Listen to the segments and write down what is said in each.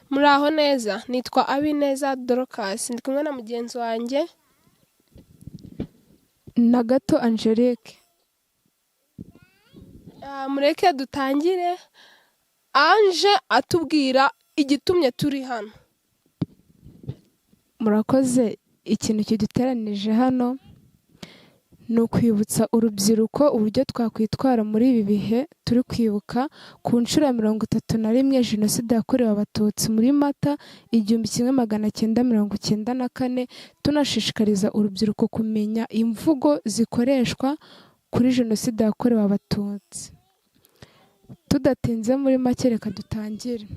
Muraho neza, nitwa Abineza Dorcas, ndi kumwe na mugenzi wanjye na gato Angelique. Mureke dutangire Ange atubwira igitumye turi hano. Murakoze. Ikintu kiduteranije hano ni ukwibutsa urubyiruko uburyo twakwitwara muri ibi bihe turi kwibuka ku nshuro ya 31 Jenoside yakorewe Abatutsi muri Mata 1994, tunashishikariza urubyiruko kumenya imvugo zikoreshwa kuri Jenoside yakorewe Abatutsi. Tudatinze muri make, reka dutangire.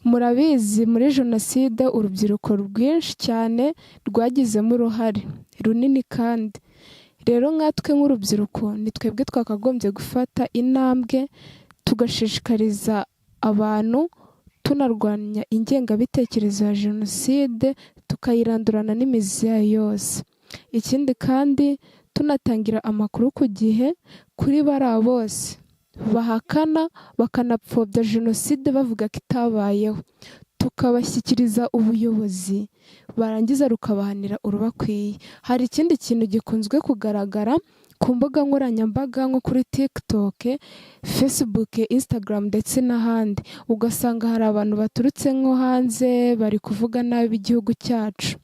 Murabizi, muri Jenoside urubyiruko rwinshi cyane rwagizemo uruhare runini, kandi rero nkatwe nk'urubyiruko ni twebwe twakagombye gufata intambwe tugashishikariza abantu, tunarwanya ingengabitekerezo ya Jenoside, tukayirandurana n'imizi yayo yose. Ikindi kandi tunatangira amakuru ku gihe kuri bariya bose bahakana bakanapfobya Jenoside bavuga ko itabayeho, tukabashyikiriza ubuyobozi, barangiza rukabahanira urubakwiye. Hari ikindi kintu gikunzwe kugaragara ku mbuga nkoranyambaga nko kuri TikTok, Facebook, Instagram ndetse n'ahandi, ugasanga hari abantu baturutse nko hanze bari kuvuga nabi igihugu cyacu.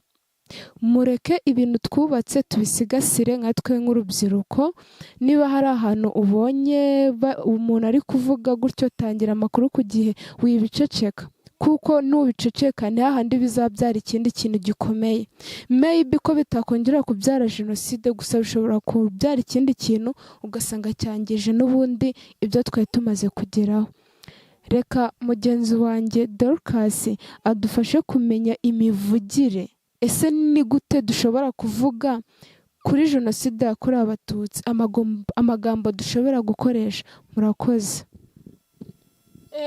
Mureke ibintu twubatse tubisigasire nkatwe nk'urubyiruko. Niba hari ahantu ubonye umuntu ari kuvuga gutyo, tangira amakuru ku gihe, wibiceceka, kuko nubiceceka ni hahandi bizabyara ikindi kintu gikomeye. Maybe ko bitakongera kubyara Jenoside gusa, bishobora kubyara ikindi kintu ugasanga cyangije n'ubundi ibyo twari tumaze kugeraho. Reka mugenzi wanjye Dorcas adufashe kumenya imivugire. Ese ni gute dushobora kuvuga kuri Jenoside yakorewe Abatutsi, amagambo dushobora gukoresha? Murakoze.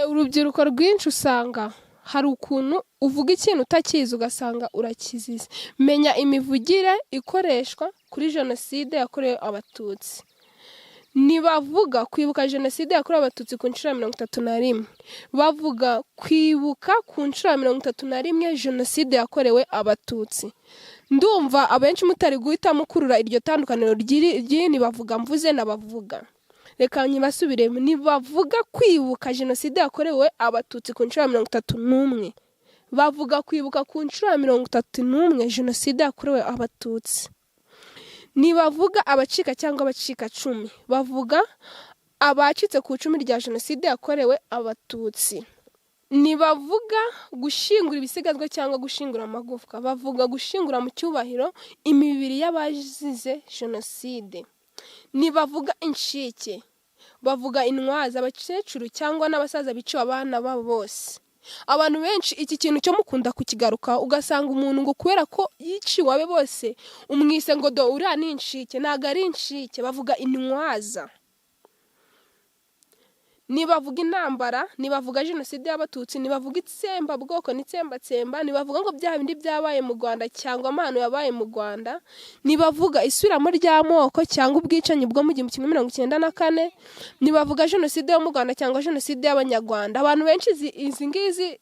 Urubyiruko rwinshi usanga hari ukuntu uvuga ikintu utakizi ugasanga urakizize. Menya imivugire ikoreshwa kuri Jenoside yakorewe Abatutsi. Nibavuga kwibuka Jenoside yakorewe Abatutsi ku nshuro ya 31, bavuga kwibuka ku nshuro ya 31 Jenoside yakorewe Abatutsi. Ndumva abenshi mutari guhita mukurura iryo tandukaniro ry'ini bavuga mvuze n'abavuga. Reka nyibasubiremo. Nibavuga kwibuka Jenoside yakorewe Abatutsi ku nshuro ya 31, bavuga kwibuka ku nshuro ya 31 Jenoside yakorewe Abatutsi. Nibavuga abacika cyangwa abacika cumi, bavuga abacitse ku icumi rya Jenoside yakorewe Abatutsi. Nibavuga gushingura ibisigazwa cyangwa gushingura amagufwa, bavuga gushingura mu cyubahiro imibiri y'abazize Jenoside. Nibavuga incike, bavuga intwaza, abakecuru cyangwa n'abasaza biciwe abana babo bose. Abantu benshi iki kintu cyo mukunda kukigaruka, ugasanga umuntu ngo kubera ko yiciwe abe bose umwise ngo do uriya ni incike. Ntago ari incike, bavuga intwaza. Nibavuga intambara, nibavuga Jenoside y'Abatutsi, nibavuga itsemba bwoko n'itsembatsemba, nibavuga ngo bya bindi byabaye mu Rwanda cyangwa amahano yabaye mu Rwanda, nibavuga isubiramo ry'amoko cyangwa ubwicanyi bwo mu 1994, nibavuga Jenoside yo mu Rwanda cyangwa Jenoside y'Abanyarwanda. Abantu benshi izi ngizi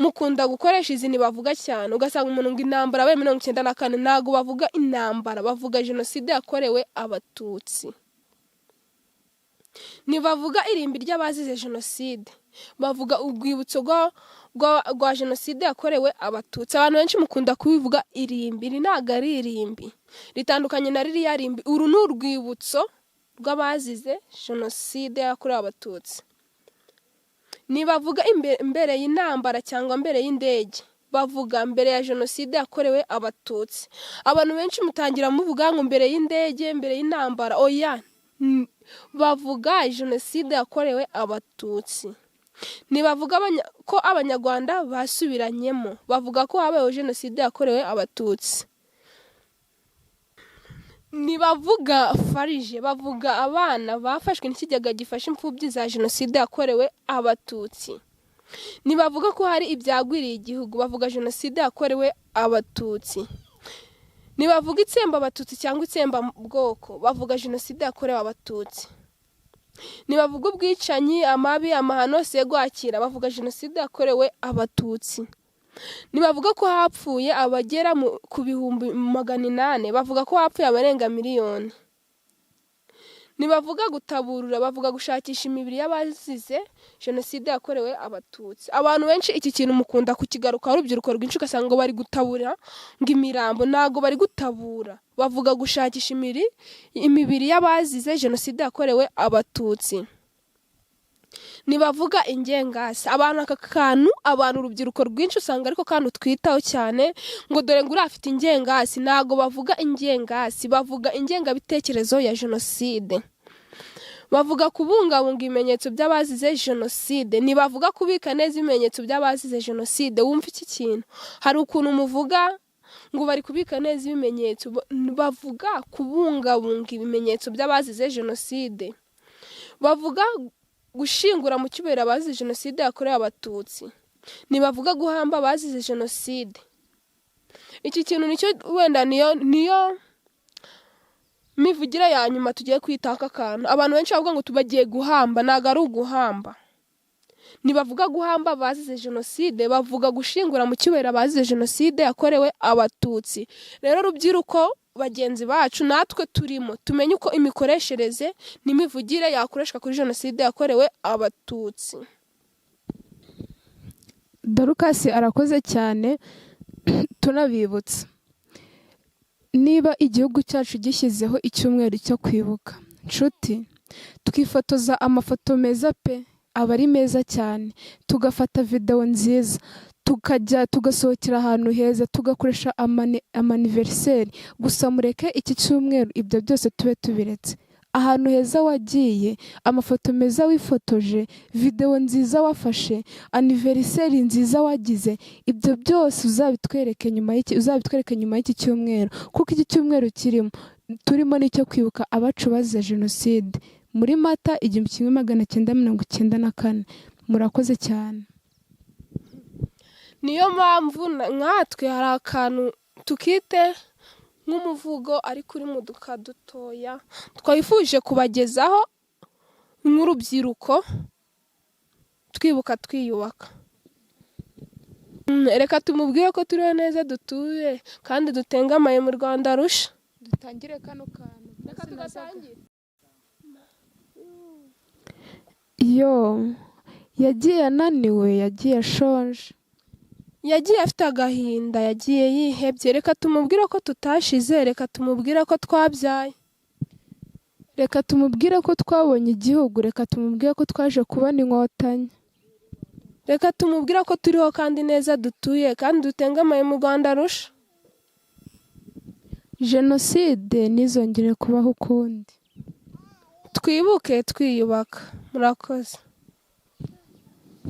mukunda gukoresha izi nibavuga cyane, ugasanga umuntu ngo intambara yabaye 1994, ntago bavuga intambara, bavuga Jenoside yakorewe Abatutsi. Nibavuga irimbi ry'abazize Jenoside, bavuga urwibutso rwa Jenoside yakorewe Abatutsi. Abantu benshi mukunda kubivuga irimbi, ntago ari irimbi, ritandukanye na ririya rimbi. Uru ni urwibutso rw'abazize Jenoside yakorewe Abatutsi. Nibavuga imbere y'intambara cyangwa mbere y'indege, bavuga mbere ya Jenoside yakorewe Abatutsi. Abantu benshi mutangira muvuga ngo mbere y'indege, mbere y'intambara. Oya, bavuga Jenoside yakorewe Abatutsi. Nibavuga ko Abanyarwanda basubiranyemo, bavuga ko habayeho Jenoside yakorewe Abatutsi. Nibavuga farije, bavuga abana bafashwe n'ikigega gifasha imfubyi za Jenoside yakorewe Abatutsi. Nibavuga ko hari ibyagwiriye igihugu, bavuga Jenoside yakorewe Abatutsi. Nibavuga itsemba Abatutsi cyangwa itsemba bwoko, bavuga Jenoside yakorewe Abatutsi. ntibavuga ubwicanyi, amabi, amahano yose yo kwakira, bavuga jenoside yakorewe abatutsi. Ntibavuga ko hapfuye abagera ku bihumbi 800, bavuga ko hapfuye abarenga miliyoni. Ntibavuga gutaburura, bavuga gushakisha imibiri y'abazize jenoside yakorewe abatutsi. Abantu benshi iki kintu mukunda kukigarukaho, urubyiruko rwinshi ugasanga ngo bari gutabura ngo imirambo, ntago bari gutabura, bavuga gushakisha imibiri y'abazize jenoside yakorewe abatutsi. Ntibavuga ingengasi, abantu aka kantu, abantu urubyiruko rwinshi usanga ariko kantu twitaho cyane, ngo dore ngo urafite ingengasi. Ntago bavuga ingengasi, bavuga ingengabitekerezo ya jenoside. Bavuga kubungabunga ibimenyetso by'abazize jenoside, ntibavuga kubika neza ibimenyetso by'abazize jenoside. Wumva iki kintu? Hari ukuntu muvuga ngo bari kubika neza ibimenyetso, bavuga kubungabunga ibimenyetso by'abazize jenoside. Bavuga gushingura mu cyubahiro abazize jenoside yakorewe abatutsi. Ntibavuga guhamba abazize jenoside. Iki kintu nicyo wenda niyo mivugira ya nyuma tugiye kwitaka akantu. Abantu benshi bavuga ngo tubagiye guhamba, ntago ari uguhamba. Ntibavuga guhamba abazize jenoside, bavuga gushingura mu cyubahiro abazize jenoside yakorewe abatutsi. Rero rubyiruko bagenzi bacu, natwe turimo tumenye uko imikoreshereze n'imivugire yakoreshwa kuri jenoside yakorewe abatutsi. Dorcas arakoze cyane. Tunabibutsa, niba igihugu cyacu gishyizeho icyumweru cyo kwibuka, nshuti, twifotoza amafoto meza pe, aba ari meza cyane, tugafata video nziza, tugasohokera ahantu heza, tugakoresha amaniveriseri. Gusa mureke iki cyumweru ibyo byose tube tubiretse. Ahantu heza wagiye, amafoto meza wifotoje, video nziza wafashe, aniveriseri nziza wagize, ibyo byose uzabitwereke nyuma y'iki cyumweru, kuko iki cyumweru turimo nicyo kwibuka abacu bazize jenoside muri Mata 1994. Murakoze cyane. Niyo mpamvu nkatwe hari akantu tukite nk'umuvugo ari kuri mu duka dutoya twifuje kubagezaho nk'urubyiruko, twibuka twiyubaka. Reka tumubwire ko turiho neza, dutuye kandi dutengamaye mu Rwanda rusha. Dutangire kano kantu. Reka tugatangire. Yagiye ananiwe, yagiye ashonje, yagiye afite agahinda, yagiye yihebye. Reka tumubwire ko tutashize, reka tumubwire ko twabyaye, reka tumubwire ko twabonye igihugu, reka tumubwire ko twaje kubona inkotanyi, reka tumubwire ko turiho kandi neza, dutuye kandi dutengamaye mu Rwanda rusha. Jenoside ntizongere kubaho ukundi. Twibuke twiyubaka. Murakoze.